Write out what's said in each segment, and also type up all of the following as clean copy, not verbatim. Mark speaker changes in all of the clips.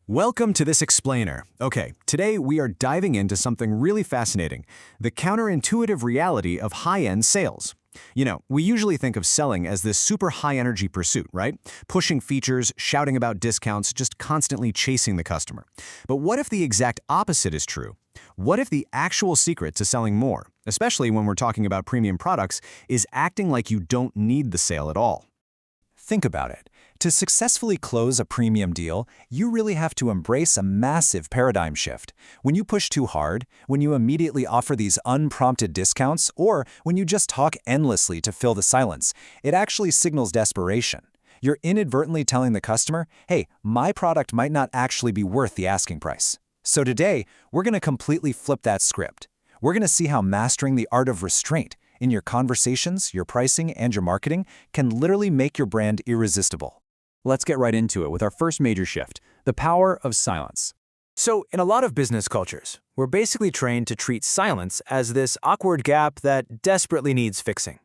Speaker 1: Welcome to this explainer. Okay, today we are diving into something really fascinating, the counterintuitive reality of high-end sales. We usually think of selling as this super high-energy pursuit, right? Pushing features, shouting about discounts, just constantly chasing the customer. But what if the exact opposite is true? What if the actual secret to selling more, especially when we're talking about premium products, is acting like you don't need the sale at all?
Speaker 2: Think about it. To successfully close a premium deal, you really have to embrace a massive paradigm shift. When you push too hard, when you immediately offer these unprompted discounts, or when you just talk endlessly to fill the silence, it actually signals desperation. You're inadvertently telling the customer, hey, my product might not actually be worth the asking price. So today, we're going to completely flip that script. We're going to see how mastering the art of restraint in your conversations, your pricing, and your marketing can literally make your brand irresistible.
Speaker 3: Let's get right into it with our first major shift, the power of silence. So, in a lot of business cultures, we're basically trained to treat silence as this awkward gap that desperately needs fixing.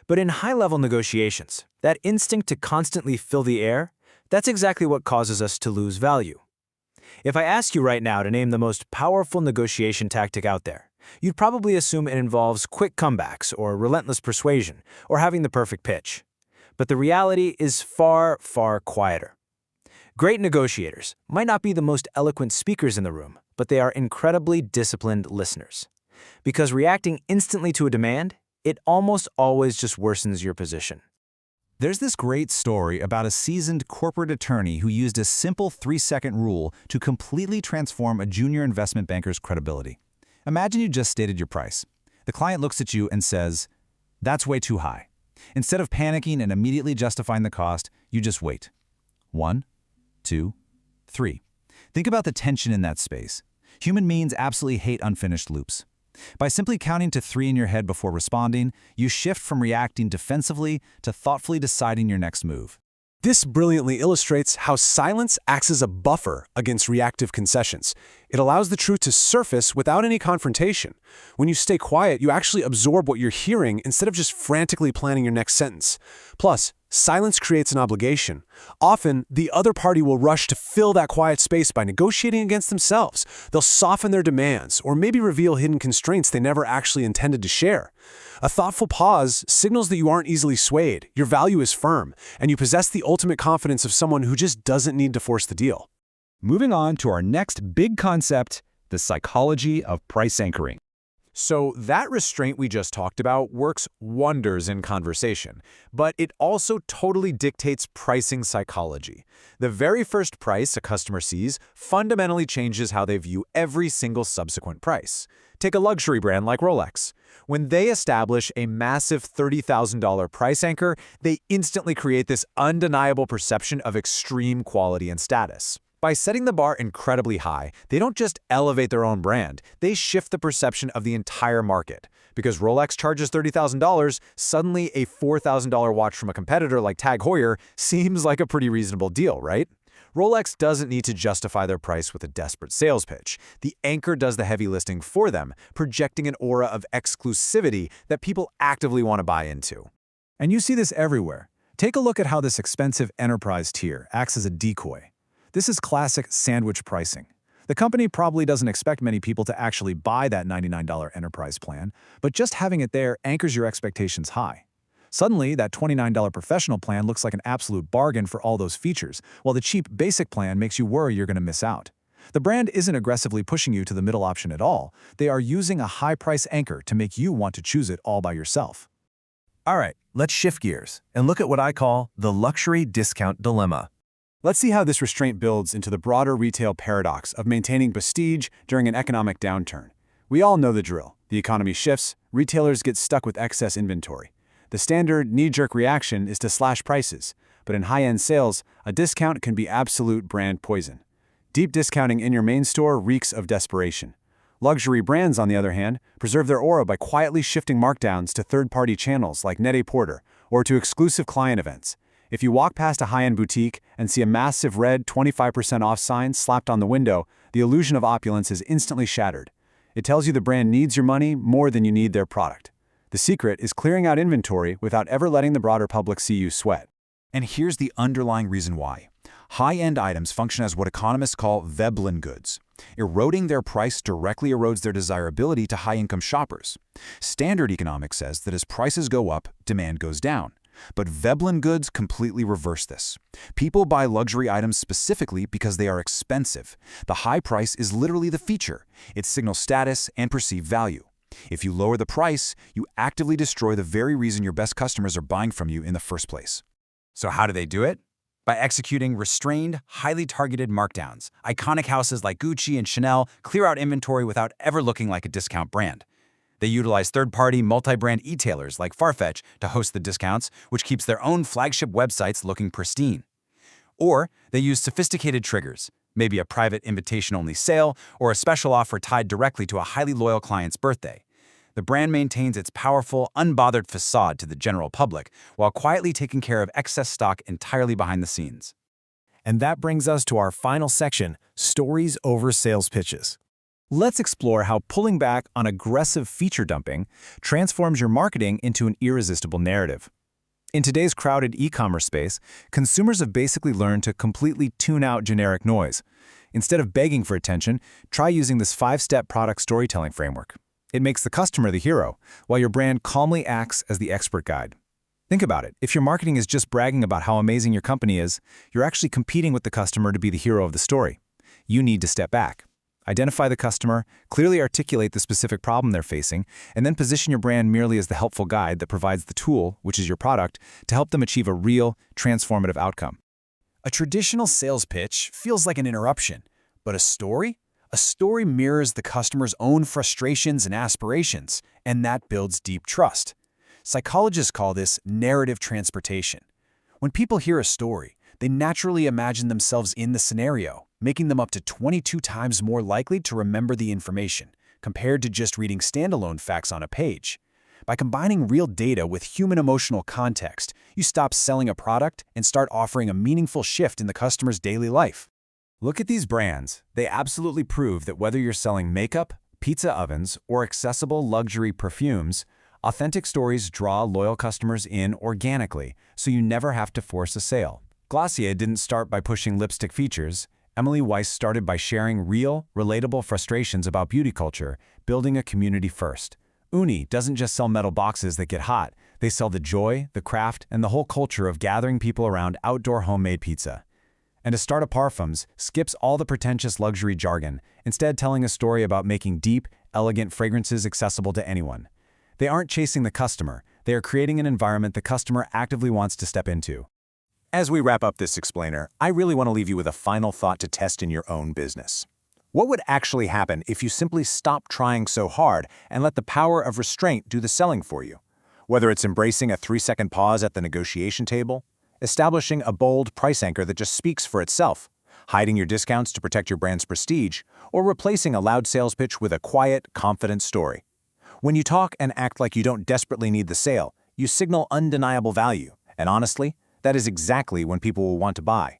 Speaker 3: But in high-level negotiations, that instinct to constantly fill the air, that's exactly what causes us to lose value. If I ask you right now to name the most powerful negotiation tactic out there, you'd probably assume it involves quick comebacks or relentless persuasion or having the perfect pitch. But the reality is far, far quieter. Great negotiators might not be the most eloquent speakers in the room, but they are incredibly disciplined listeners. Because reacting instantly to a demand, it almost always just worsens your position.
Speaker 2: There's this great story about a seasoned corporate attorney who used a simple 3-second rule to completely transform a junior investment banker's credibility. Imagine you just stated your price. The client looks at you and says, "That's way too high." Instead of panicking and immediately justifying the cost, you just wait. 1, 2, 3. Think about the tension in that space. Human beings absolutely hate unfinished loops. By simply counting to 3 in your head before responding, you shift from reacting defensively to thoughtfully deciding your next move.
Speaker 4: This brilliantly illustrates how silence acts as a buffer against reactive concessions. It allows the truth to surface without any confrontation. When you stay quiet, you actually absorb what you're hearing instead of just frantically planning your next sentence. Plus, silence creates an obligation. Often, the other party will rush to fill that quiet space by negotiating against themselves. They'll soften their demands, or maybe reveal hidden constraints they never actually intended to share. A thoughtful pause signals that you aren't easily swayed, your value is firm, and you possess the ultimate confidence of someone who just doesn't need to force the deal.
Speaker 3: Moving on to our next big concept, the psychology of price anchoring.
Speaker 1: So that restraint we just talked about works wonders in conversation, but it also totally dictates pricing psychology. The very first price a customer sees fundamentally changes how they view every single subsequent price. Take a luxury brand like Rolex. When they establish a massive $30,000 price anchor, they instantly create this undeniable perception of extreme quality and status. By setting the bar incredibly high, they don't just elevate their own brand, they shift the perception of the entire market. Because Rolex charges $30,000, suddenly a $4,000 watch from a competitor like Tag Heuer seems like a pretty reasonable deal, right? Rolex doesn't need to justify their price with a desperate sales pitch. The anchor does the heavy lifting for them, projecting an aura of exclusivity that people actively want to buy into.
Speaker 3: And you see this everywhere. Take a look at how this expensive enterprise tier acts as a decoy. This is classic sandwich pricing. The company probably doesn't expect many people to actually buy that $99 enterprise plan, but just having it there anchors your expectations high. Suddenly, that $29 professional plan looks like an absolute bargain for all those features, while the cheap basic plan makes you worry you're going to miss out. The brand isn't aggressively pushing you to the middle option at all. They are using a high-price anchor to make you want to choose it all by yourself.
Speaker 5: All right, let's shift gears and look at what I call the luxury discount dilemma.
Speaker 4: Let's see how this restraint builds into the broader retail paradox of maintaining prestige during an economic downturn. We all know the drill. The economy shifts, retailers get stuck with excess inventory. The standard knee-jerk reaction is to slash prices, but in high-end sales, a discount can be absolute brand poison. Deep discounting in your main store reeks of desperation. Luxury brands, on the other hand, preserve their aura by quietly shifting markdowns to third-party channels like Net-a-Porter or to exclusive client events. If you walk past a high-end boutique and see a massive red 25% off sign slapped on the window, the illusion of opulence is instantly shattered. It tells you the brand needs your money more than you need their product. The secret is clearing out inventory without ever letting the broader public see you sweat.
Speaker 2: And here's the underlying reason why. High-end items function as what economists call Veblen goods. Eroding their price directly erodes their desirability to high-income shoppers. Standard economics says that as prices go up, demand goes down. But Veblen goods completely reverse this. People buy luxury items specifically because they are expensive. The high price is literally the feature. It signals status and perceived value. If you lower the price, you actively destroy the very reason your best customers are buying from you in the first place.
Speaker 1: So how do they do it? By executing restrained, highly targeted markdowns. Iconic houses like Gucci and Chanel clear out inventory without ever looking like a discount brand. They utilize third-party, multi-brand e-tailers like Farfetch to host the discounts, which keeps their own flagship websites looking pristine. Or they use sophisticated triggers, maybe a private invitation-only sale or a special offer tied directly to a highly loyal client's birthday. The brand maintains its powerful, unbothered facade to the general public while quietly taking care of excess stock entirely behind the scenes.
Speaker 3: And that brings us to our final section, stories over sales pitches. Let's explore how pulling back on aggressive feature dumping transforms your marketing into an irresistible narrative. In today's crowded e-commerce space, consumers have basically learned to completely tune out generic noise. Instead of begging for attention, try using this 5-step product storytelling framework. It makes the customer the hero, while your brand calmly acts as the expert guide. Think about it. If your marketing is just bragging about how amazing your company is, you're actually competing with the customer to be the hero of the story. You need to step back. Identify the customer, clearly articulate the specific problem they're facing, and then position your brand merely as the helpful guide that provides the tool, which is your product, to help them achieve a real, transformative outcome.
Speaker 1: A traditional sales pitch feels like an interruption, but a story? A story mirrors the customer's own frustrations and aspirations, and that builds deep trust. Psychologists call this narrative transportation. When people hear a story, they naturally imagine themselves in the scenario, making them up to 22 times more likely to remember the information, compared to just reading standalone facts on a page. By combining real data with human emotional context, you stop selling a product and start offering a meaningful shift in the customer's daily life.
Speaker 2: Look at these brands. They absolutely prove that whether you're selling makeup, pizza ovens, or accessible luxury perfumes, authentic stories draw loyal customers in organically, so you never have to force a sale. Glossier didn't start by pushing lipstick features. Emily Weiss started by sharing real, relatable frustrations about beauty culture, building a community first. Uni doesn't just sell metal boxes that get hot. They sell the joy, the craft, and the whole culture of gathering people around outdoor homemade pizza. And a start of parfums skips all the pretentious luxury jargon, instead telling a story about making deep, elegant fragrances accessible to anyone. They aren't chasing the customer. They are creating an environment the customer actively wants to step into.
Speaker 1: As we wrap up this explainer, I really want to leave you with a final thought to test in your own business. What would actually happen if you simply stopped trying so hard and let the power of restraint do the selling for you? Whether it's embracing a 3-second pause at the negotiation table, establishing a bold price anchor that just speaks for itself, hiding your discounts to protect your brand's prestige, or replacing a loud sales pitch with a quiet, confident story. When you talk and act like you don't desperately need the sale, you signal undeniable value, and honestly, that is exactly when people will want to buy.